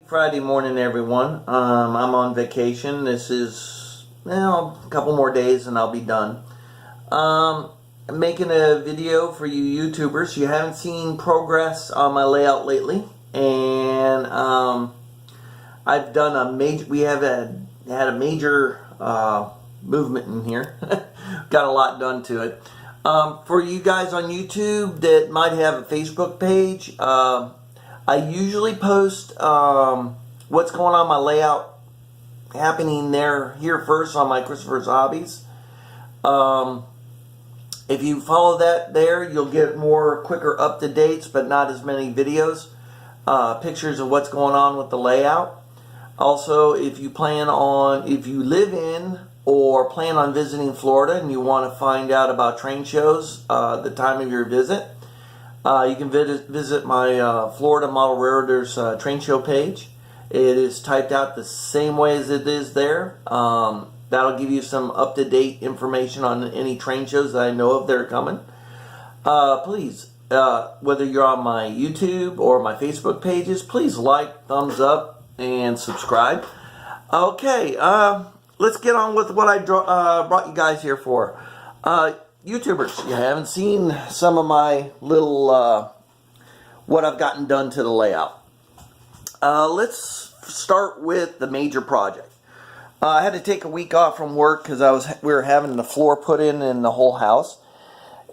Friday morning, everyone. I'm on vacation. This is, well, a couple more days and I'll be done. I'm making a video for you YouTubers. You haven't seen progress on my layout lately, and I've done a major. We have had a major movement in here. Got a lot done to it. For you guys on YouTube that might have a Facebook page, I usually post what's going on my layout happening here first on my Christopher's Hobbies. If you follow that there, you'll get more quicker up-to-dates, but not as many videos, pictures of what's going on with the layout. Also, if you live in or plan on visiting Florida and you want to find out about train shows, the time of your visit, you can visit my Florida Model Railroaders train show page. It is typed out the same way as it is there. That'll give you some up-to-date information on any train shows that I know of that are coming. Please, whether you're on my YouTube or my Facebook pages, please like, thumbs up, and subscribe. Okay, let's get on with what I brought you guys here for. YouTubers, you haven't seen some of my little, what I've gotten done to the layout. Let's start with the major project. I had to take a week off from work because we were having the floor put in the whole house.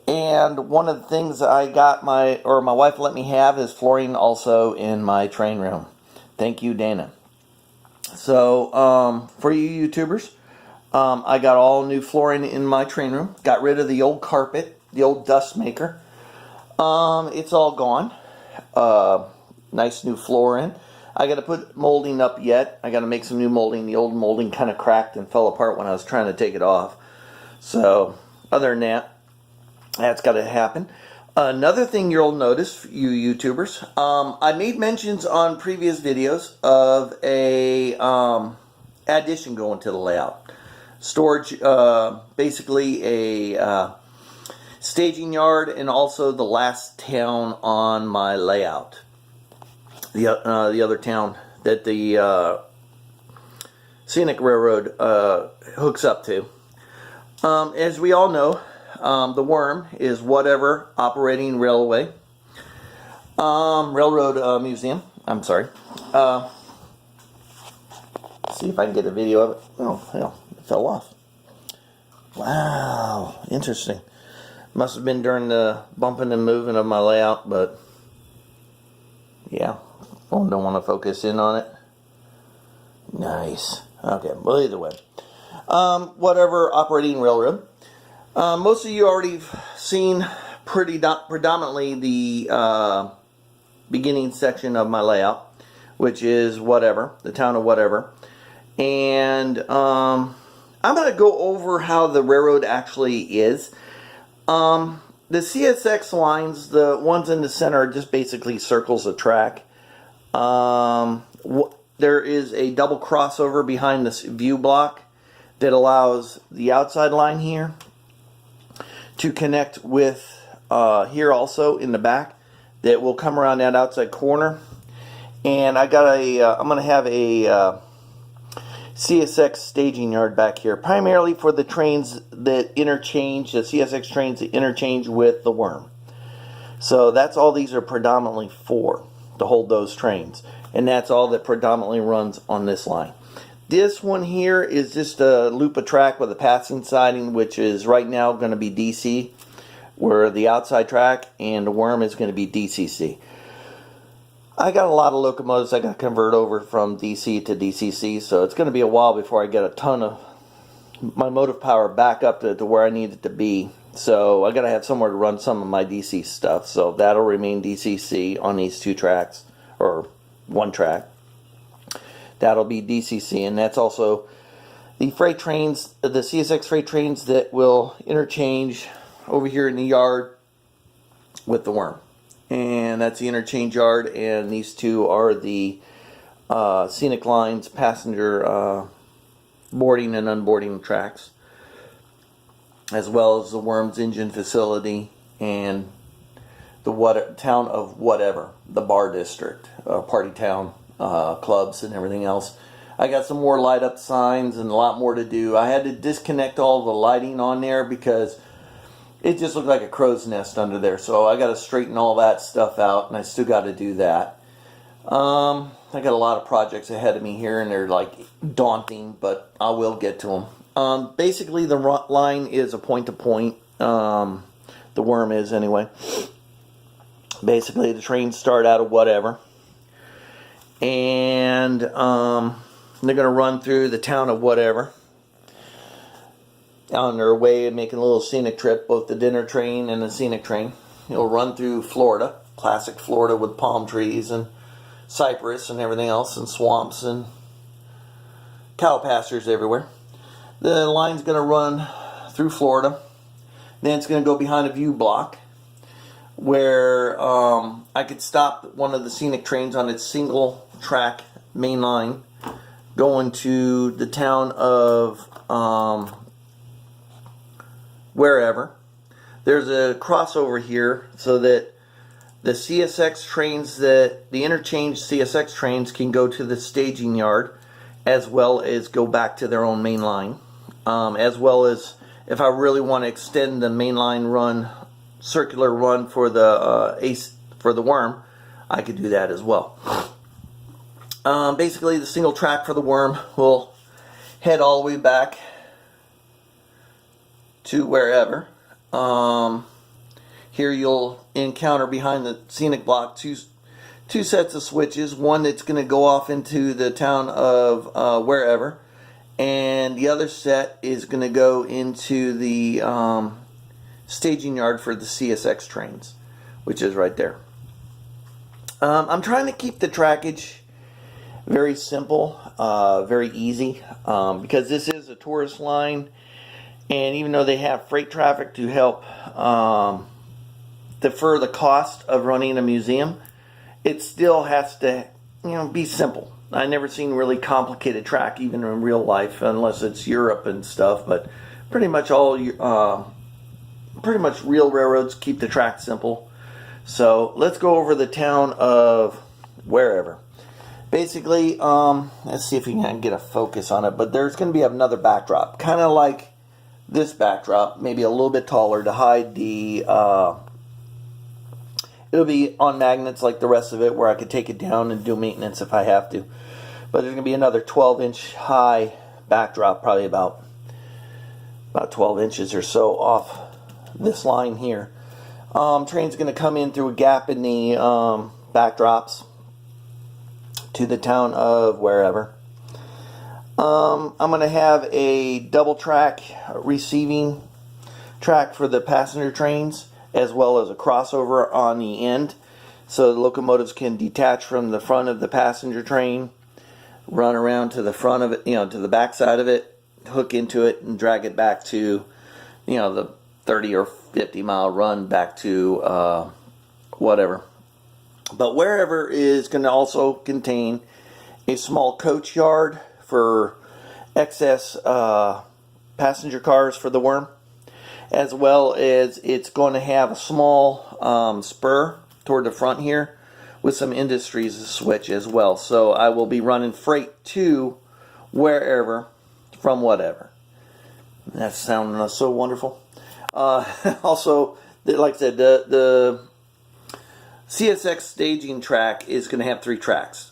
And one of the things that I got my wife let me have is flooring also in my train room. Thank you, Dana. So, for you YouTubers, I got all new flooring in my train room. Got rid of the old carpet, the old dust maker. It's all gone. Nice new flooring. I got to put molding up yet. I got to make some new molding. The old molding kind of cracked and fell apart when I was trying to take it off. So, other than that, that's got to happen. Another thing you'll notice, you YouTubers, I made mentions on previous videos of a addition going to the layout. Storage, basically a staging yard, and also the last town on my layout. The other town that the Scenic Railroad hooks up to. As we all know, the W.O.R.M is whatever operating railroad museum. I'm sorry. See if I can get a video of it. Oh, hell, it fell off. Wow, interesting. Must have been during the bumping and moving of my layout, but yeah, phone don't want to focus in on it. Nice. Okay, well, either way, whatever operating railroad. Most of you already seen predominantly the beginning section of my layout, which is whatever, the town of whatever. And I'm going to go over how the railroad actually is. The CSX lines, the ones in the center, are just basically circles of track. There is a double crossover behind this view block that allows the outside line here to connect with here also in the back, that will come around that outside corner. And I got I'm going to have a CSX staging yard back here, primarily for the trains that interchange, the CSX trains that interchange with the W.O.R.M. So that's all these are predominantly for, to hold those trains. And that's all that predominantly runs on this line. This one here is just a loop of track with a passing siding, which is right now going to be DC, where the outside track, and the W.O.R.M is going to be DCC. I got a lot of locomotives I got to convert over from DC to DCC, so it's going to be a while before I get a ton of my motive power back up to where I need it to be. So I got to have somewhere to run some of my DC stuff, so that'll remain DCC on these two tracks, or one track. That'll be DCC, and that's also the freight trains, the CSX freight trains that will interchange over here in the yard with the W.O.R.M. And that's the interchange yard, and these two are the scenic lines, passenger boarding and unboarding tracks, as well as the W.O.R.M's engine facility and the town of whatever, the bar district, party town, clubs and everything else. I got some more light up signs and a lot more to do. I had to disconnect all the lighting on there because it just looked like a crow's nest under there. So I got to straighten all that stuff out, and I still got to do that. I got a lot of projects ahead of me here, and they're like daunting, but I will get to them. Basically, the line is a point-to-point. The W.O.R.M is anyway. Basically, the trains start out of whatever, and they're going to run through the town of whatever on their way and making a little scenic trip, both the dinner train and the scenic train. It'll run through Florida, classic Florida with palm trees and cypress and everything else, and swamps and cow pastures everywhere. The line's going to run through Florida. Then it's going to go behind a view block where I could stop one of the scenic trains on its single track main line going to the town of wherever. There's a crossover here so that the CSX trains, the interchange CSX trains can go to the staging yard as well as go back to their own main line. As well as if I really want to extend the main line run, circular run for the W.O.R.M, I could do that as well. Basically, the single track for the W.O.R.M will head all the way back to wherever. Here you'll encounter behind the scenic block two sets of switches. One that's going to go off into the town of wherever, and the other set is going to go into the staging yard for the CSX trains, which is right there. I'm trying to keep the trackage very simple, very easy, because this is a tourist line. And even though they have freight traffic to help defer the cost of running a museum, it still has to, be simple. I never seen really complicated track, even in real life, unless it's Europe and stuff. But pretty much real railroads keep the track simple. So let's go over the town of wherever. Basically, let's see if we can get a focus on it. But there's going to be another backdrop, kind of like this backdrop, maybe a little bit taller to hide the, it'll be on magnets like the rest of it where I could take it down and do maintenance if I have to. But there's going to be another 12-inch high backdrop, probably about 12 inches or so off this line here. Train's going to come in through a gap in the backdrops to the town of wherever. I'm going to have a double track receiving track for the passenger trains, as well as a crossover on the end, so the locomotives can detach from the front of the passenger train, run around to the front of it, to the back side of it, hook into it, and drag it back to, the 30 or 50 mile run back to whatever. But wherever is going to also contain a small coach yard for excess passenger cars for the W.O.R.M, as well as it's going to have a small spur toward the front here with some industries switch as well. So I will be running freight to wherever from whatever. That sounds so wonderful. Also, like I said, the CSX staging track is going to have 3 tracks.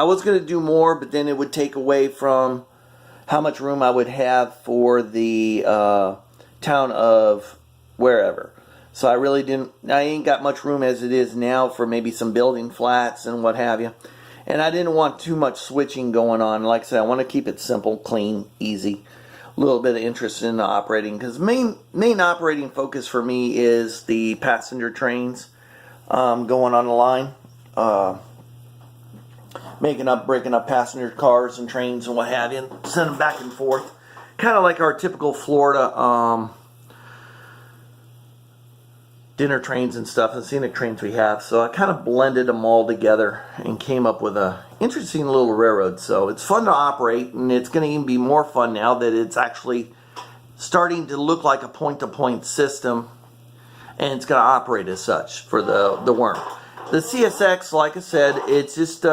I was going to do more, but then it would take away from how much room I would have for the town of wherever. So I ain't got much room as it is now for maybe some building flats and what have you. And I didn't want too much switching going on. Like I said, I want to keep it simple, clean, easy. A little bit of interest in the operating, because main operating focus for me is the passenger trains going on the line. Breaking up passenger cars and trains and what have you, and send them back and forth. Kind of like our typical Florida dinner trains and stuff, and scenic trains we have. So I kind of blended them all together and came up with a interesting little railroad. So it's fun to operate, and it's going to even be more fun now that it's actually starting to look like a point-to-point system, and it's going to operate as such for the W.O.R.M. The CSX, like I said, it's just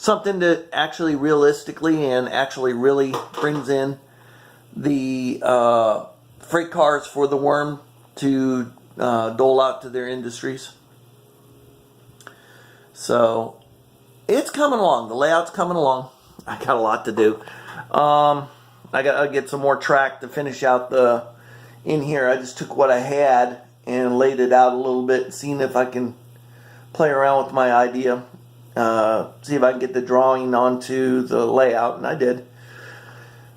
something that actually realistically and actually really brings in the freight cars for the W.O.R.M to dole out to their industries. So it's coming along. The layout's coming along. I got a lot to do. I got to get some more track to finish out the in here. I just took what I had and laid it out a little bit, seeing if I can play around with my idea. See if I can get the drawing onto the layout, and I did.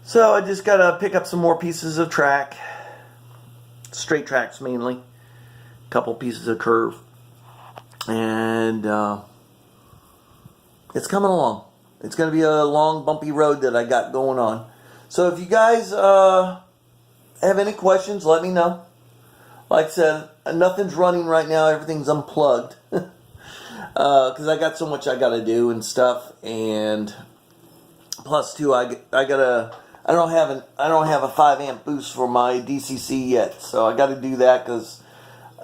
So I just got to pick up some more pieces of track, straight tracks mainly, a couple pieces of curve, and it's coming along. It's going to be a long, bumpy road that I got going on. So if you guys have any questions, let me know. Like I said, nothing's running right now. Everything's unplugged. Because I got so much I got to do and stuff. And plus, too, I don't have a 5 amp boost for my DCC yet. So I got to do that because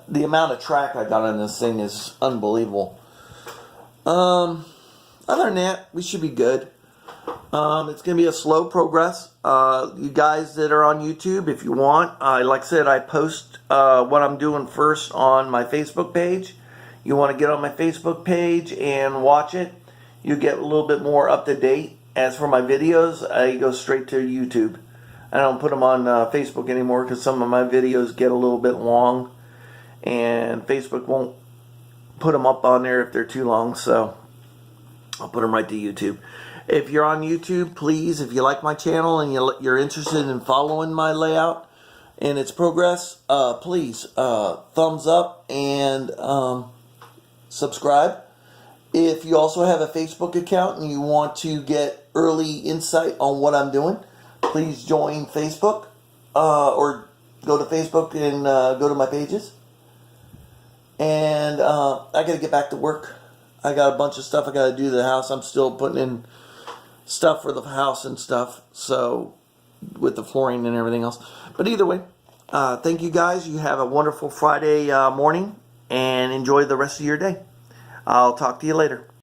the amount of track I got on this thing is unbelievable. Other than that, we should be good. It's going to be a slow progress. You guys that are on YouTube, if you want, like I said, I post what I'm doing first on my Facebook page. You want to get on my Facebook page and watch it, you get a little bit more up to date. As for my videos, I go straight to YouTube. I don't put them on Facebook anymore because some of my videos get a little bit long, and Facebook won't put them up on there if they're too long, so I'll put them right to YouTube. If you're on YouTube, please, if you like my channel and you're interested in following my layout and its progress, please thumbs up and subscribe. If you also have a Facebook account and you want to get early insight on what I'm doing, please join Facebook or go to Facebook and go to my pages. And I got to get back to work. I got a bunch of stuff I got to do to the house. I'm still putting in stuff for the house and stuff, so with the flooring and everything else. But either way, thank you guys. You have a wonderful Friday morning and enjoy the rest of your day. I'll talk to you later.